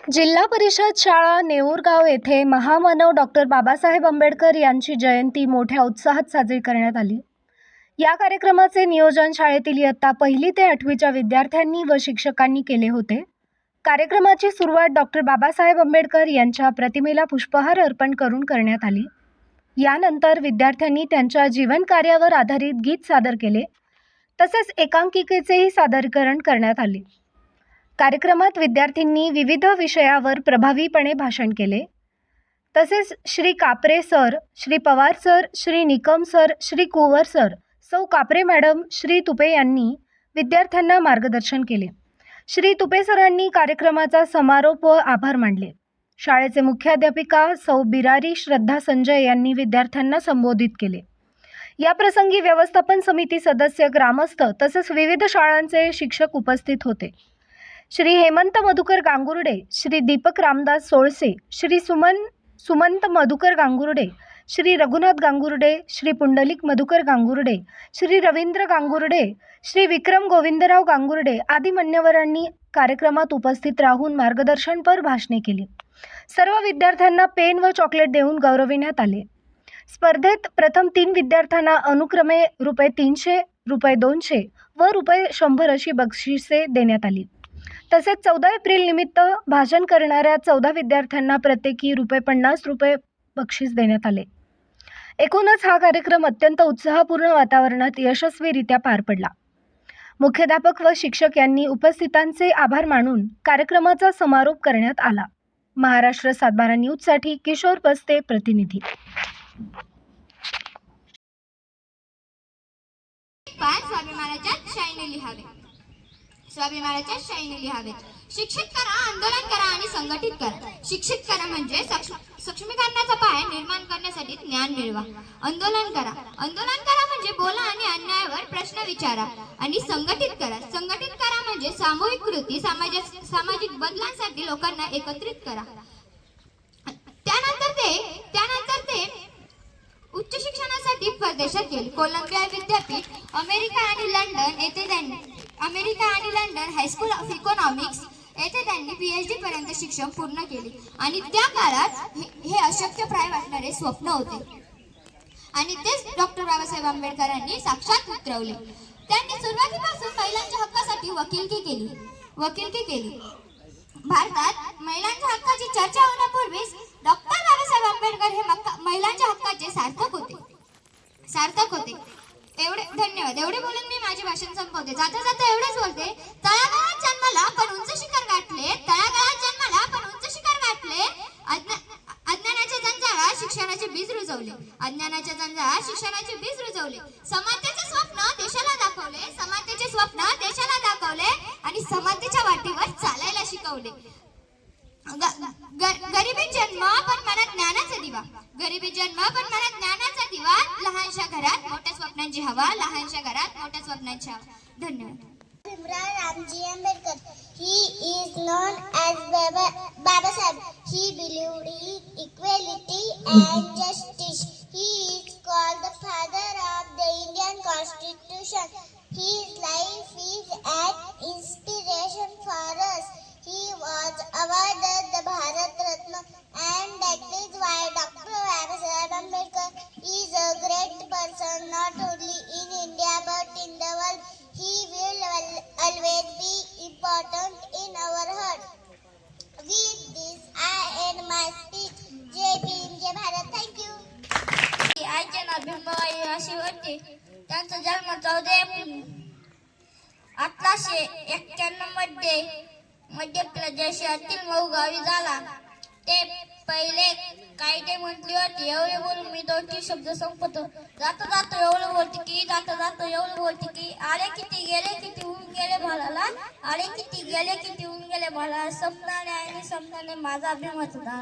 जिल्हा परिषद शाळा नेऊरगाव येथे महामानव डॉक्टर बाबासाहेब आंबेडकर यांची जयंती मोठ्या उत्साहात साजरी करण्यात आली। या कार्यक्रमाचे नियोजन शाळेतील इयत्ता 1ली ते 8वीच्या विद्यार्थ्यांनी व शिक्षकांनी केले होते। कार्यक्रमाची सुरुवात डॉक्टर बाबासाहेब आंबेडकर यांच्या प्रतिमेला पुष्पहार अर्पण करून करण्यात आली। यानंतर विद्यार्थ्यांनी त्यांच्या जीवन कार्यावर आधारित गीत सादर केले, तसेच एकांकिकेचेही सादरीकरण करण्यात आले। कार्यक्रमात विद्यार्थ्यांनी विविध विषयावर प्रभावीपणे भाषण केले। तसेच Shri Kapre sir, Shri Pawar sir, Shri Nikam sir, Shri Kuwar sir, सौ कापरे मॅडम, श्री तुपे यांनी विद्यार्थ्यांना मार्गदर्शन केले। श्री तुपे सरांनी कार्यक्रमाचा समारोप व आभार मानले। शाळेचे मुख्याध्यापिका सौ बिरारी श्रद्धा संजय यांनी विद्यार्थ्यांना संबोधित केले। या प्रसंगी व्यवस्थापन समिती सदस्य, ग्रामस्थ तसेच विविध शाळांचे शिक्षक उपस्थित होते। श्री हेमंत मधुकर गांगुर्डे, श्री दीपक रामदास सोळसे, श्री सुमंत मधुकर गांगुर्डे, श्री रघुनाथ गांगुर्डे, श्री पुंडलिक मधुकर गांगुर्डे, श्री रवींद्र गांगुर्डे, श्री विक्रम गोविंदराव गांगुर्डे आदी मान्यवरांनी कार्यक्रमात उपस्थित राहून मार्गदर्शनपर भाषणे केली। सर्व विद्यार्थ्यांना पेन व चॉकलेट देऊन गौरविण्यात आले। स्पर्धेत प्रथम 3 विद्यार्थ्यांना अनुक्रमे ₹300, ₹200 व ₹100 अशी बक्षिसे देण्यात आली। तसेच 14 एप्रिल निमित्त भाषण करणाऱ्या 14 विद्यार्थ्यांना प्रत्येकी ₹50 बक्षीस देण्यात आले। एकूणच हा कार्यक्रम अत्यंत उत्साहपूर्ण वातावरणात यशस्वीरित्या पार पडला। मुख्याध्यापक व शिक्षक यांनी उपस्थितांचे आभार मानून कार्यक्रमाचा समारोप करण्यात आला। महाराष्ट्र 7/12 न्यूजसाठी किशोर पस्ते, प्रतिनिधी। स्वाभिमानाच्या शाईने लिहावे। शिक्षित करा, आंदोलन करा आणि संघटित करा। शिक्षित करा म्हणजे सक्षमीकरणाचा पाय निर्माण करण्यासाठी ज्ञान मिळवा। आंदोलन करा म्हणजे बोला आणि अन्यायावर प्रश्न विचारा। आणि संघटित करा म्हणजे सामूहिक कृती, सामाजिक बदलांसाठी लोकांना एकत्रित करा। त्यानंतर ते उच्च शिक्षणासाठी परदेशात गेले। कोलंबिया विद्यापीठ, अमेरिका आणि लंडन हायस्कूल ऑफ इकॉनॉमिक्स येथे त्यांनी PhD पर्यंत शिक्षण पूर्ण केले। आणि त्या काळात हे अशक्यप्राय वाटणारे स्वप्न होते आणि तेच डॉक्टर बाबासाहेब आंबेडकरांनी साक्षात उतरवले। त्यांनी सुरुवातीपासून महिलांच्या हक्कासाठी वकिलकी केली। भारतात महिलांच्या हक्काची चर्चा होण्यापूर्वीच डॉक्टर बाबासाहेब आंबेडकर हे महिलांच्या हक्काचे सार्थक होते। धन्यवाद। एवढे बोलून मी माझे भाषण संपवते। जाता एवढेच बोलते। तळागाळात जन्माला पण उंच शिखर गाठले, अज्ञानाच्या जंजाळात शिक्षणाचे बीज रुजवले, समानतेचे स्वप्न देशाला दाखवले, आणि समानतेच्या वाटेवर चालायला शिकवले। गरिबी जन्म पण मनात ज्ञानाचा दिवा, लहानशा घरात मोठ्या स्वप्नांची हवा, धन्यवाद। Bhimrao Ramji Ambedkar. He is known as Baba Saheb. He believed in equality and justice. He is called the father of the Indian Constitution. His life is an inspiration for us. He was awarded the Bharat Ratna, and that is why Dr. Baba Saheb Ambedkar is a great person, not only in India but in the world. He will always be important in our heart. With this, I end my speech. Jai Bhim, Jai Bharat. Thank you. आईचे नाव भीमबाई अशी होते। त्यांचा जन्म 14 April 1891 मध्ये मध्य प्रदेशातील मऊ गावी झाला। ते पहिले कायदे मंत्री होते। एवढे बोलून मी 2 शब्द संपवतो। जाता एवढं बोलते की आले किती गेले किती होऊन गेले भालाला, स्वप्नाने आणि स्वप्नाने माझा अभिमान झाला।